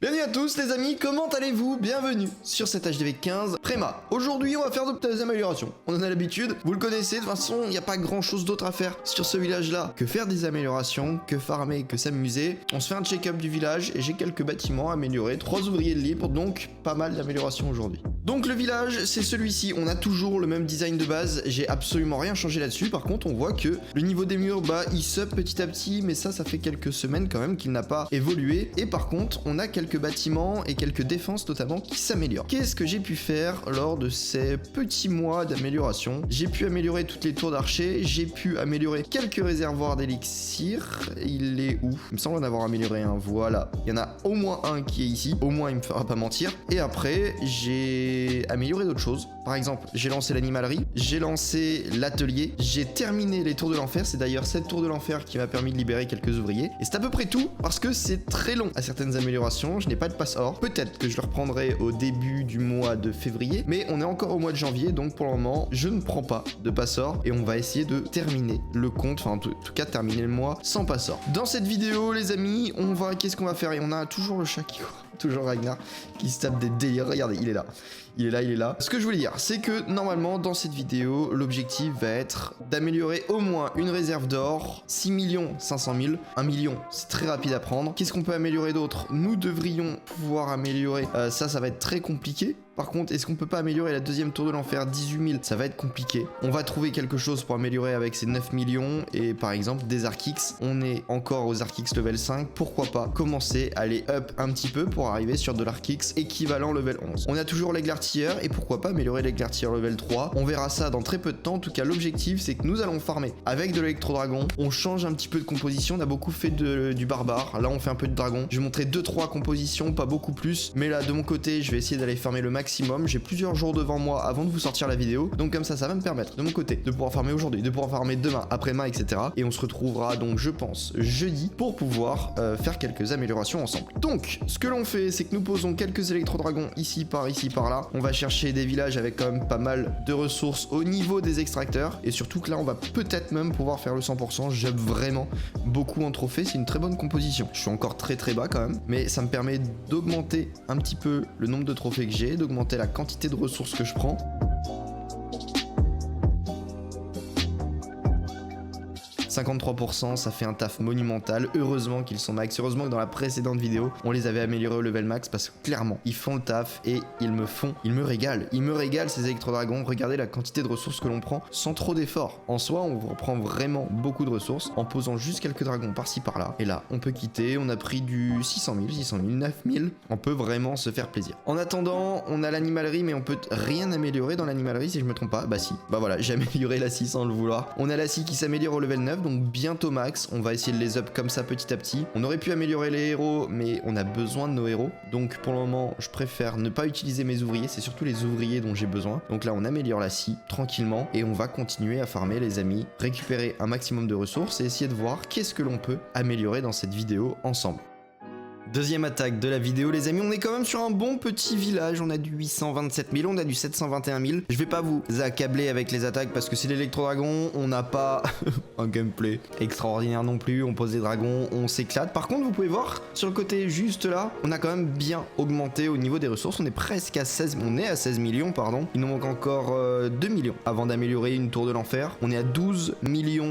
Bienvenue à tous les amis, comment allez-vous? Bienvenue sur cette HDV 15 Préma. Aujourd'hui on va faire de petites améliorations. On en a l'habitude, vous le connaissez, de toute façon il n'y a pas grand chose d'autre à faire sur ce village là que faire des améliorations, que farmer, que s'amuser. On se fait un check-up du village et j'ai quelques bâtiments à améliorer, 3 ouvriers de libre, donc pas mal d'améliorations aujourd'hui. Donc le village c'est celui-ci, on a toujours le même design de base, j'ai absolument rien changé là-dessus. Par contre on voit que le niveau des murs il sub petit à petit, mais ça fait quelques semaines quand même qu'il n'a pas évolué. Et par contre on a quelques bâtiments et quelques défenses notamment qui s'améliorent. Qu'est-ce que j'ai pu faire lors de ces petits mois d'amélioration? J'ai pu améliorer toutes les tours d'archer, j'ai pu améliorer quelques réservoirs d'élixir. Il est où? Il me semble en avoir amélioré un, voilà. Il y en a au moins un qui est ici, au moins il me fera pas mentir. Et après j'ai amélioré d'autres choses. Par exemple, j'ai lancé l'animalerie, j'ai lancé l'atelier, j'ai terminé les tours de l'enfer. C'est d'ailleurs cette tour de l'enfer qui m'a permis de libérer quelques ouvriers. Et c'est à peu près tout parce que c'est très long à certaines améliorations. Je n'ai pas de passe or. Peut-être que je le reprendrai au début du mois de février, mais on est encore au mois de janvier, donc pour le moment, je ne prends pas de passe or et on va essayer de terminer le compte, enfin en tout cas terminer le mois sans passe or. Dans cette vidéo, les amis, qu'est-ce qu'on va faire? Et on a toujours le chat qui court, toujours Ragnar qui se tape des délires. Regardez, il est là. Il est là. Ce que je voulais dire, c'est que normalement, dans cette vidéo, l'objectif va être d'améliorer au moins une réserve d'or, 6 500 000. 1 million, c'est très rapide à prendre. Qu'est-ce qu'on peut améliorer d'autre? Nous devrions pouvoir améliorer, ça va être très compliqué. Par contre, est-ce qu'on peut pas améliorer la deuxième tour de l'enfer? 18 000, ça va être compliqué. On va trouver quelque chose pour améliorer avec ces 9 millions. Et par exemple, des Archix. On est encore aux Archix level 5. Pourquoi pas commencer à aller up un petit peu pour arriver sur de l'Archix équivalent level 11. On a toujours l'aigle artilleur et pourquoi pas améliorer l'aigle artilleur level 3. On verra ça dans très peu de temps. En tout cas, l'objectif, c'est que nous allons farmer avec de l'électro-dragon. On change un petit peu de composition. On a beaucoup fait du barbare. Là, on fait un peu de dragon. Je vais montrer 2-3 compositions, pas beaucoup plus. Mais là, de mon côté, je vais essayer d'aller farmer le maximum. J'ai plusieurs jours devant moi avant de vous sortir la vidéo, donc comme ça va me permettre de mon côté de pouvoir farmer aujourd'hui, de pouvoir farmer demain, après-demain, etc. Et on se retrouvera donc je pense jeudi pour pouvoir faire quelques améliorations ensemble. Donc ce que l'on fait, c'est que nous posons quelques électro-dragons ici par là. On va chercher des villages avec quand même pas mal de ressources au niveau des extracteurs, et surtout que là on va peut-être même pouvoir faire le 100%. J'aime vraiment beaucoup en trophée, c'est une très bonne composition. Je suis encore très bas quand même, mais ça me permet d'augmenter un petit peu le nombre de trophées que j'ai, d'augmenter la quantité de ressources que je prends. « 53%, ça fait un taf monumental. Heureusement qu'ils sont max. Heureusement que dans la précédente vidéo, on les avait améliorés au level max parce que clairement, ils font le taf et ils me régalent. Ils me régalent ces électro-dragons. Regardez la quantité de ressources que l'on prend sans trop d'efforts. En soi, on reprend vraiment beaucoup de ressources en posant juste quelques dragons par-ci par-là. Et là, on peut quitter. On a pris du 600 000, 9 000. On peut vraiment se faire plaisir. En attendant, on a l'animalerie, mais on peut rien améliorer dans l'animalerie si je me trompe pas. Bah si. Bah voilà, j'ai amélioré la scie sans le vouloir. On a la scie qui s'améliore au level 9. Donc bientôt max, on va essayer de les up comme ça petit à petit. On aurait pu améliorer les héros, mais on a besoin de nos héros. Donc pour le moment, je préfère ne pas utiliser mes ouvriers. C'est surtout les ouvriers dont j'ai besoin. Donc là, on améliore la scie tranquillement et on va continuer à farmer les amis, récupérer un maximum de ressources et essayer de voir qu'est-ce que l'on peut améliorer dans cette vidéo ensemble. Deuxième attaque de la vidéo les amis, on est quand même sur un bon petit village, on a du 827 000, on a du 721 000. Je vais pas vous accabler avec les attaques parce que c'est l'électro-dragon, on n'a pas un gameplay extraordinaire non plus, on pose des dragons, on s'éclate. Par contre vous pouvez voir sur le côté juste là, on a quand même bien augmenté au niveau des ressources, on est presque à 16, on est à 16 millions pardon. Il nous manque encore 2 millions avant d'améliorer une tour de l'enfer. On est à 12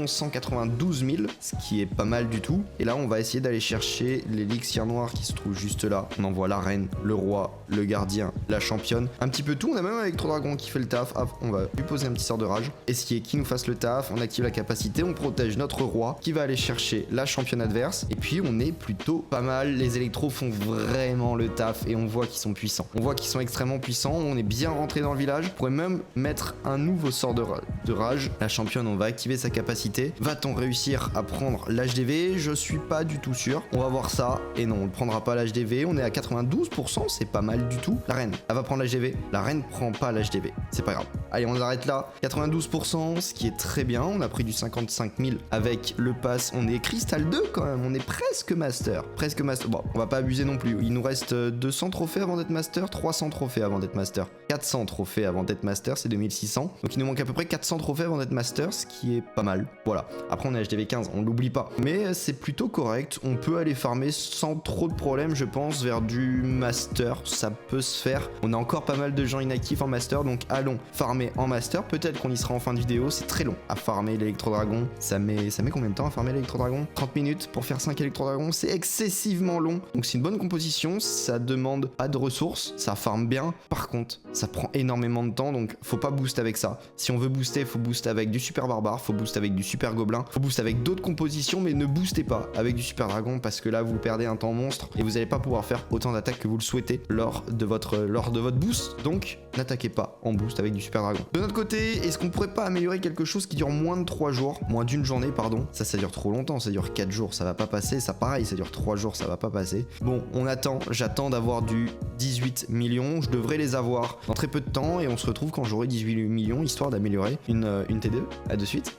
192 000, ce qui est pas mal du tout. Et là on va essayer d'aller chercher l'élixir noir qui se trouve juste là. On envoie la reine, le roi, le gardien, la championne, un petit peu tout. On a même un électro-dragon qui fait le taf. Ah, on va lui poser un petit sort de rage. Esquier qui nous fasse le taf. On active la capacité, on protège notre roi qui va aller chercher la championne adverse. Et puis on est plutôt pas mal. Les électros font vraiment le taf et on voit qu'ils sont puissants. On voit qu'ils sont extrêmement puissants. On est bien rentré dans le village. On pourrait même mettre un nouveau sort de rage. La championne, on va activer sa capacité. Va-t-on réussir à prendre l'HDV? Je suis pas du tout sûr. On va voir ça. Et non, on le prendra pas l'HDV, on est à 92%, c'est pas mal du tout. La reine, elle va prendre l'HDV. La reine prend pas l'HDV, c'est pas grave. Allez, on arrête là. 92%, ce qui est très bien. On a pris du 55 000 avec le pass. On est Cristal 2 quand même, on est presque master. Presque master. Bon, on va pas abuser non plus. Il nous reste 200 trophées avant d'être master, 300 trophées avant d'être master, 400 trophées avant d'être master, c'est 2600. Donc il nous manque à peu près 400 trophées avant d'être master, ce qui est pas mal. Voilà. Après on est HDV 15, on l'oublie pas. Mais c'est plutôt correct. On peut aller farmer sans trop trop de problèmes, je pense, vers du master. Ça peut se faire. On a encore pas mal de gens inactifs en master, donc allons farmer en master. Peut-être qu'on y sera en fin de vidéo. C'est très long à farmer l'électro-dragon. Ça met combien de temps à farmer l'électro-dragon? 30 minutes pour faire 5 électro-dragons. C'est excessivement long. Donc c'est une bonne composition. Ça demande pas de ressources. Ça farme bien. Par contre, ça prend énormément de temps, donc faut pas booster avec ça. Si on veut booster, faut booster avec du super barbare, faut booster avec du super gobelin, faut booster avec d'autres compositions, mais ne boostez pas avec du super dragon parce que là vous perdez un temps monstre et vous n'allez pas pouvoir faire autant d'attaques que vous le souhaitez lors de votre boost. Donc n'attaquez pas en boost avec du super dragon. De notre côté, est-ce qu'on pourrait pas améliorer quelque chose qui dure moins de 3 jours, moins d'une journée pardon? Ça dure trop longtemps, ça dure 4 jours, ça va pas passer. Ça pareil, ça dure 3 jours, ça va pas passer. Bon, on attend, j'attends d'avoir du 18 millions, je devrais les avoir dans très peu de temps et on se retrouve quand j'aurai 18 millions histoire d'améliorer une T2. À de suite.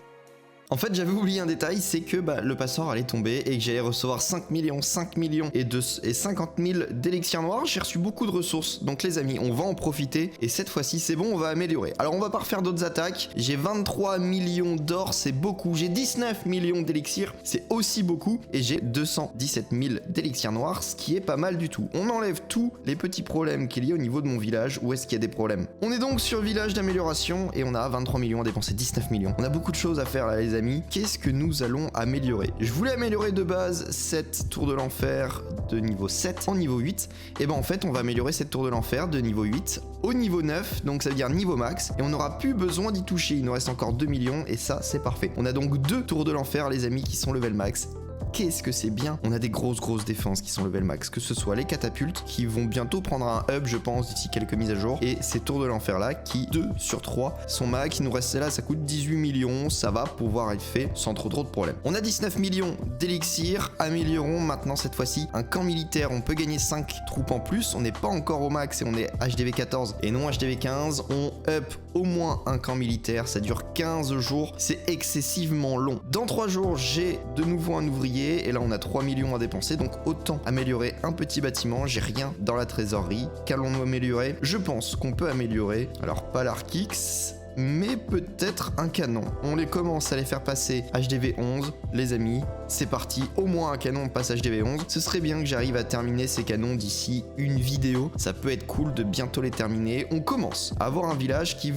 En fait, j'avais oublié un détail, c'est que le passeur allait tomber et que j'allais recevoir 5 millions et 50 000 d'élixirs noirs. J'ai reçu beaucoup de ressources, donc les amis, on va en profiter. Et cette fois-ci, c'est bon, on va améliorer. Alors, on va pas refaire d'autres attaques. J'ai 23 millions d'or, c'est beaucoup. J'ai 19 millions d'élixirs, c'est aussi beaucoup. Et j'ai 217 000 d'élixirs noirs, ce qui est pas mal du tout. On enlève tous les petits problèmes qu'il y a au niveau de mon village. Où est-ce qu'il y a des problèmes? On est donc sur village d'amélioration et on a 23 millions à dépenser, 19 millions. On a beaucoup de choses à faire là, les amis. Qu'est-ce que nous allons améliorer? Je voulais améliorer de base cette tour de l'enfer de niveau 7 en niveau 8. Et ben en fait on va améliorer cette tour de l'enfer de niveau 8 au niveau 9, donc ça veut dire niveau max, et on n'aura plus besoin d'y toucher. Il nous reste encore 2 millions et ça c'est parfait. On a donc 2 tours de l'enfer les amis qui sont level max. Qu'est-ce que c'est bien. On a des grosses défenses qui sont level max, que ce soit les catapultes qui vont bientôt prendre un hub je pense d'ici quelques mises à jour, et ces tours de l'enfer là qui 2 sur 3 sont max. Il nous reste là, ça coûte 18 millions, ça va pouvoir être fait sans trop de problèmes. On a 19 millions d'élixir, améliorons maintenant cette fois-ci un camp militaire. On peut gagner 5 troupes en plus, on n'est pas encore au max et on est HDV 14 et non HDV 15. On up au moins un camp militaire, ça dure 15 jours, c'est excessivement long. Dans 3 jours j'ai de nouveau un ouvrier et là on a 3 millions à dépenser, donc autant améliorer un petit bâtiment. J'ai rien dans la trésorerie. Qu'allons-nous améliorer? Je pense qu'on peut améliorer, alors pas l'Arkix, mais peut-être un canon. On les commence à les faire passer HDV 11, les amis. C'est parti, au moins un canon passe HDV 11. Ce serait bien que j'arrive à terminer ces canons d'ici une vidéo. Ça peut être cool de bientôt les terminer. On commence à avoir un village qui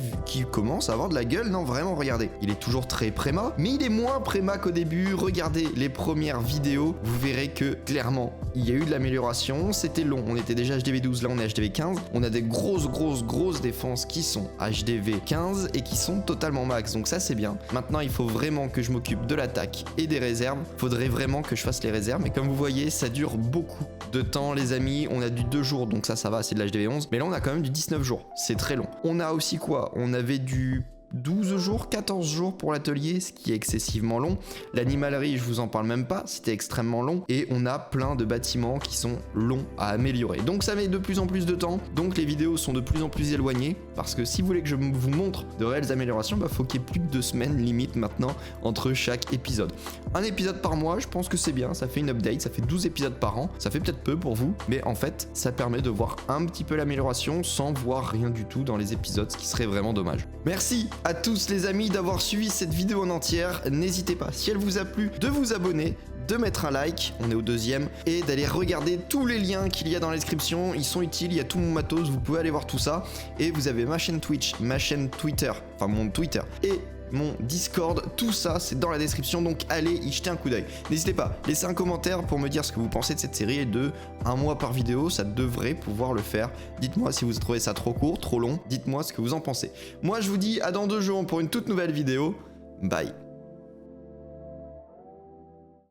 commence à avoir de la gueule. Non, vraiment, regardez. Il est toujours très préma, mais il est moins préma qu'au début. Regardez les premières vidéos. Vous verrez que, clairement, il y a eu de l'amélioration. C'était long. On était déjà HDV 12, là on est HDV 15. On a des grosses défenses qui sont HDV 15 et qui sont totalement max, donc ça c'est bien. Maintenant il faut vraiment que je m'occupe de l'attaque et des réserves. Faudrait vraiment que je fasse les réserves, mais comme vous voyez ça dure beaucoup de temps les amis. On a du 2 jours, donc ça va, c'est de l'HDV 11, mais là on a quand même du 19 jours, c'est très long. On a aussi quoi? On avait du 12 jours, 14 jours pour l'atelier, ce qui est excessivement long. L'animalerie, je vous en parle même pas, c'était extrêmement long. Et on a plein de bâtiments qui sont longs à améliorer. Donc ça met de plus en plus de temps, donc les vidéos sont de plus en plus éloignées. Parce que si vous voulez que je vous montre de réelles améliorations, faut qu'il y ait plus de 2 semaines limite maintenant entre chaque épisode. Un épisode par mois, je pense que c'est bien, ça fait une update, ça fait 12 épisodes par an. Ça fait peut-être peu pour vous, mais en fait, ça permet de voir un petit peu l'amélioration sans voir rien du tout dans les épisodes, ce qui serait vraiment dommage. Merci à tous les amis d'avoir suivi cette vidéo en entière. N'hésitez pas, si elle vous a plu, de vous abonner, de mettre un like, on est au 2e, et d'aller regarder tous les liens qu'il y a dans la description. Ils sont utiles, il y a tout mon matos, vous pouvez aller voir tout ça. Et vous avez ma chaîne Twitch, ma chaîne Twitter, enfin mon Twitter, et mon Discord, tout ça c'est dans la description, donc allez y jeter un coup d'œil. N'hésitez pas, laissez un commentaire pour me dire ce que vous pensez de cette série, et de 1 mois par vidéo, ça devrait pouvoir le faire. Dites-moi si vous trouvez ça trop court, trop long, dites-moi ce que vous en pensez. Moi je vous dis à dans 2 jours pour une toute nouvelle vidéo, bye.